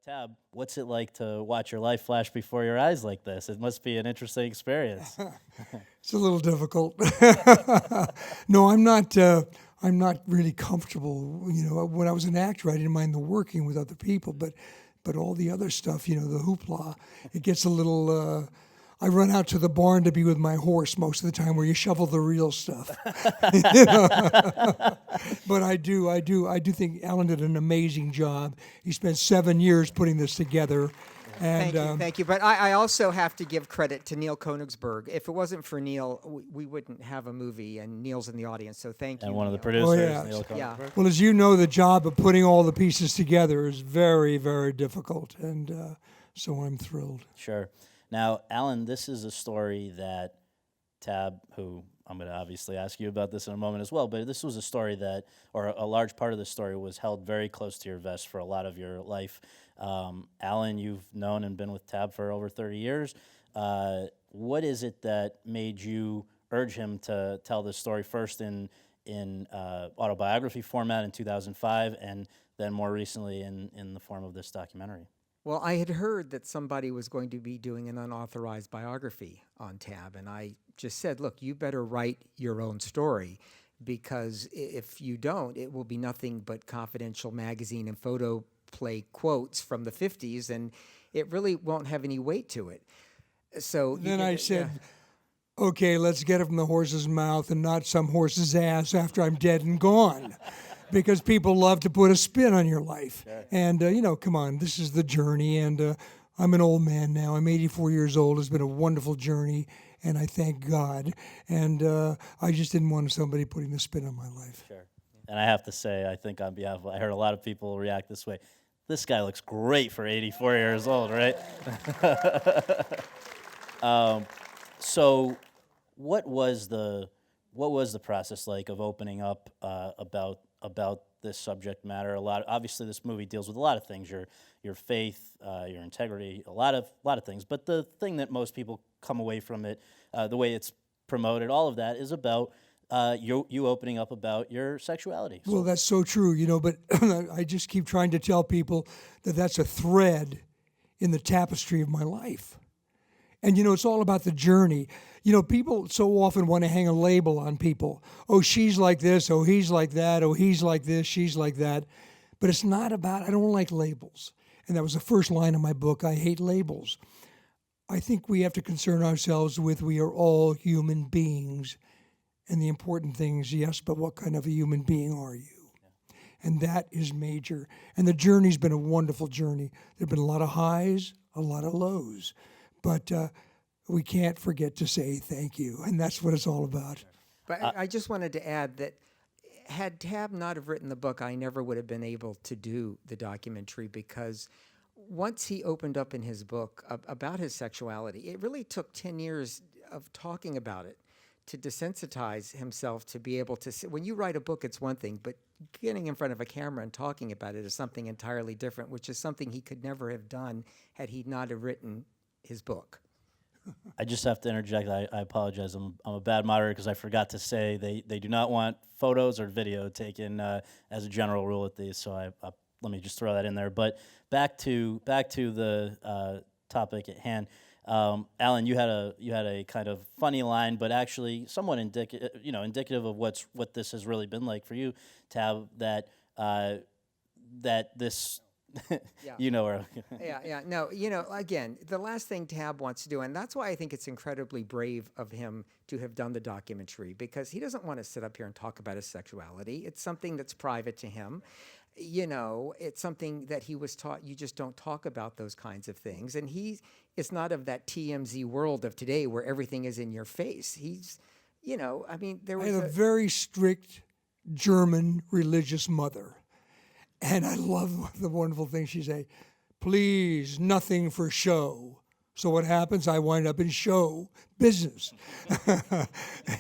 Tab, what's it like to watch your life flash before your eyes like this? It must be an interesting experience. It's a little difficult. No, I'm not. I'm not really comfortable. When I was an actor, I didn't mind the working with other people, but all the other stuff, the hoopla, it gets a little. I run out to the barn to be with my horse most of the time, where you shovel the real stuff. But I do think Allan did an amazing job. He spent 7 years putting this together. And, Thank you. But I also have to give credit to Neil Konigsberg. If it wasn't for Neil, we wouldn't have a movie, and Neil's in the audience, so thank you, And one of the Neil. producers, yeah. Neil Yeah. Konigsberg. Well, as you know, the job of putting all the pieces together is very, very difficult, and so I'm thrilled. Sure. Now, Allan, this is a story that Tab, who I'm going to obviously ask you about this in a moment as well, but this was a story that, or a large part of the story was held very close to your vest for a lot of your life. Allan, you've known and been with Tab for over 30 years. What is it that made you urge him to tell this story first in autobiography format in 2005, and then more recently in the form of this documentary? Well, I had heard that somebody was going to be doing an unauthorized biography on Tab, and I just said, look, you better write your own story, because if you don't, it will be nothing but confidential magazine and photo play quotes from the 50s, and it really won't have any weight to it. So Then I said, okay, let's get it from the horse's mouth and not some horse's ass after I'm dead and gone. Because people love to put a spin on your life. Sure. And, come on, this is the journey. And I'm an old man now. I'm 84 years old. It's been a wonderful journey, and I thank God. And I just didn't want somebody putting the spin on my life. Sure. And I have to say, I think on behalf of, I heard a lot of people react this way. This guy looks great for 84 years old, right? So what was the process like of opening up about this subject matter? Obviously this movie deals with a lot of things, your faith, your integrity, a lot of things. But the thing that most people come away from it, the way it's promoted, all of that is about you opening up about your sexuality. Well, that's so true, but I just keep trying to tell people that that's a thread in the tapestry of my life. And, it's all about the journey. People so often want to hang a label on people. Oh, she's like this. Oh, he's like that. Oh, he's like this. She's like that. But it's not about, I don't like labels. And that was the first line of my book. I hate labels. I think we have to concern ourselves with we are all human beings. And the important thing is, yes, but what kind of a human being are you? And that is major. And the journey's been a wonderful journey. There have been a lot of highs, a lot of lows. But we can't forget to say thank you. And that's what it's all about. But I just wanted to add that had Tab not have written the book, I never would have been able to do the documentary, because once he opened up in his book about his sexuality, it really took 10 years of talking about it to desensitize himself to be able to see. When you write a book, it's one thing, but getting in front of a camera and talking about it is something entirely different, which is something he could never have done had he not have written his book. I just have to interject. I apologize. I'm a bad moderator because I forgot to say they do not want photos or video taken as a general rule at these. So let me just throw that in there. But back to the topic at hand. Allan, you had a kind of funny line, but actually somewhat indicative of what this has really been like for you, Tab. That this. Yeah. Yeah. No, again, the last thing Tab wants to do, and that's why I think it's incredibly brave of him to have done the documentary, because he doesn't want to sit up here and talk about his sexuality. It's something that's private to him. It's something that he was taught. You just don't talk about those kinds of things. And it's not of that TMZ world of today where everything is in your face. He's, there was I had a very strict German religious mother. And I love the wonderful thing she say, please, nothing for show. So what happens? I wind up in show business.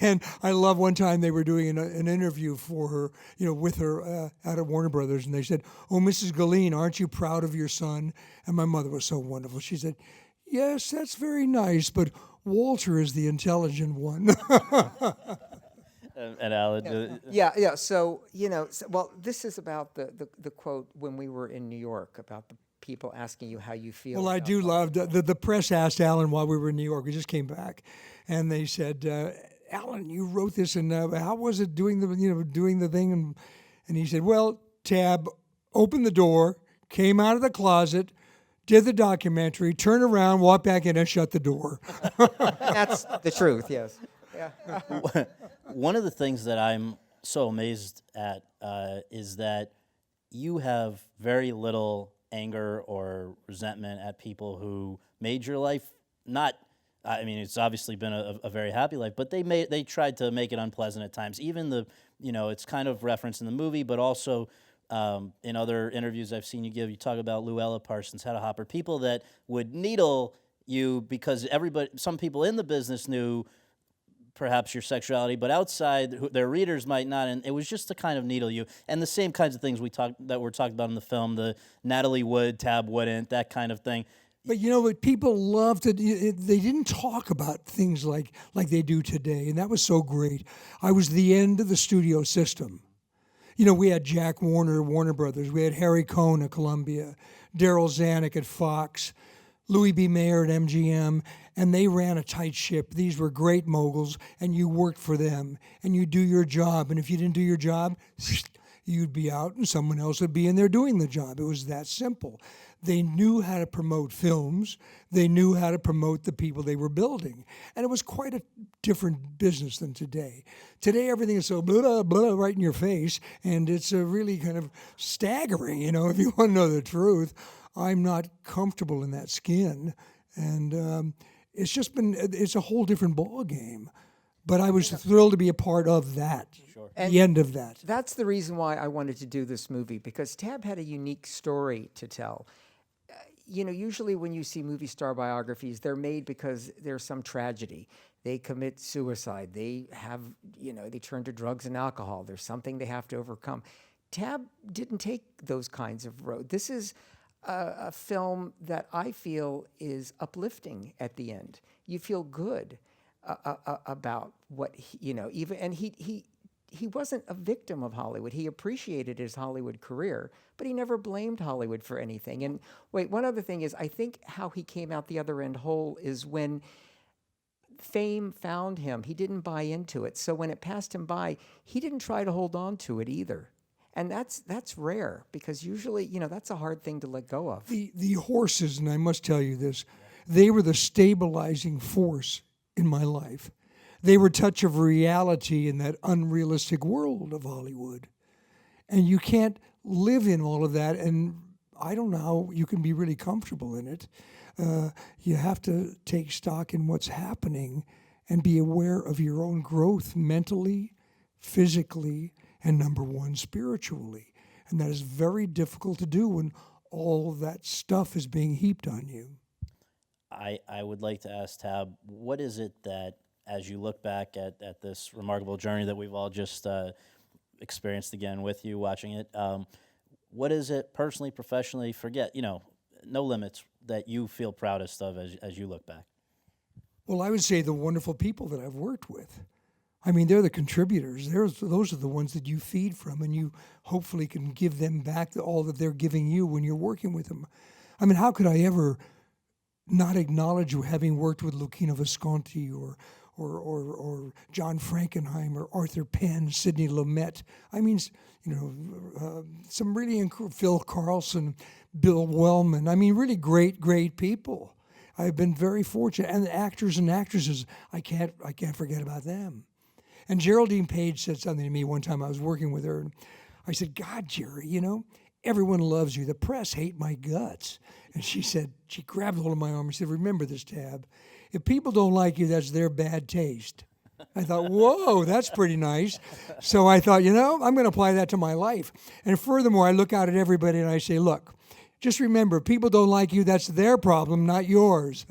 And I love one time they were doing an interview for her, with her out at Warner Brothers. And they said, oh, Mrs. Galeen, aren't you proud of your son? And my mother was so wonderful. She said, yes, that's very nice, but Walter is the intelligent one. And Allan, So, well, this is about the quote when we were in New York about the people asking you how you feel. Well, I about do that. love the press asked Alan while we were in New York. We just came back, and they said, "Alan, you wrote this, and how was it doing the thing?" And he said, "Well, Tab opened the door, came out of the closet, did the documentary, turned around, walked back in, and shut the door." That's the truth. Yes. Yeah. One of the things that I'm so amazed at is that you have very little anger or resentment at people who made your life not. I mean, it's obviously been a very happy life, but they tried to make it unpleasant at times. Even it's kind of referenced in the movie, but also in other interviews I've seen you give, you talk about Luella Parsons, Hedda Hopper, people that would needle you because some people in the business knew perhaps your sexuality, but outside their readers might not, and it was just to kind of needle you. And the same kinds of things that were talked about in the film, the Natalie would, Tab wouldn't, that kind of thing. But you know what? People loved it. They didn't talk about things like they do today, and that was so great. I was the end of the studio system. We had Jack Warner, Warner Brothers. We had Harry Cohn at Columbia, Daryl Zanuck at Fox, Louis B. Mayer at MGM, and they ran a tight ship. These were great moguls, and you worked for them, and you do your job. And if you didn't do your job, you'd be out, and someone else would be in there doing the job. It was that simple. They knew how to promote films. They knew how to promote the people they were building. And it was quite a different business than today. Today, everything is so blah, blah, right in your face, and it's really kind of staggering, if you want to know the truth. I'm not comfortable in that skin, and it's a whole different ball game. But I was thrilled to be a part of that, the end of that. That's the reason why I wanted to do this movie, because Tab had a unique story to tell. Usually when you see movie star biographies, they're made because there's some tragedy. They commit suicide. They have, they turn to drugs and alcohol. There's something they have to overcome. Tab didn't take those kinds of road. This is a film that I feel is uplifting at the end. You feel good about what he wasn't a victim of Hollywood. He appreciated his Hollywood career, but he never blamed Hollywood for anything. And wait, one other thing is, I think how he came out the other end whole is when fame found him, he didn't buy into it. So when it passed him by, he didn't try to hold on to it either. And that's rare, because usually, that's a hard thing to let go of. The horses, and I must tell you this, they were the stabilizing force in my life. They were a touch of reality in that unrealistic world of Hollywood. And you can't live in all of that, and I don't know how you can be really comfortable in it. You have to take stock in what's happening and be aware of your own growth mentally, physically, and number one, spiritually. And that is very difficult to do when all that stuff is being heaped on you. I would like to ask Tab, what is it that, as you look back at this remarkable journey that we've all just experienced again with you watching it, what is it personally, professionally, no limits, that you feel proudest of as you look back? Well, I would say the wonderful people that I've worked with. I mean, they're the contributors. Those are the ones that you feed from, and you hopefully can give them back all that they're giving you when you're working with them. I mean, how could I ever not acknowledge you having worked with Lucchino Visconti or John Frankenheimer, Arthur Penn, Sidney Lumet. I mean, some really Phil Carlson, Bill Wellman. I mean, really great people. I've been very fortunate, and the actors and actresses, I can't forget about them. And Geraldine Page said something to me one time. I was working with her, and I said, "God, Jerry, everyone loves you. The press hate my guts." And she grabbed hold of my arm and said, "Remember this, Tab. If people don't like you, that's their bad taste." I thought, whoa, that's pretty nice. So I thought, I'm going to apply that to my life. And furthermore, I look out at everybody and I say, look, just remember, if people don't like you, that's their problem, not yours.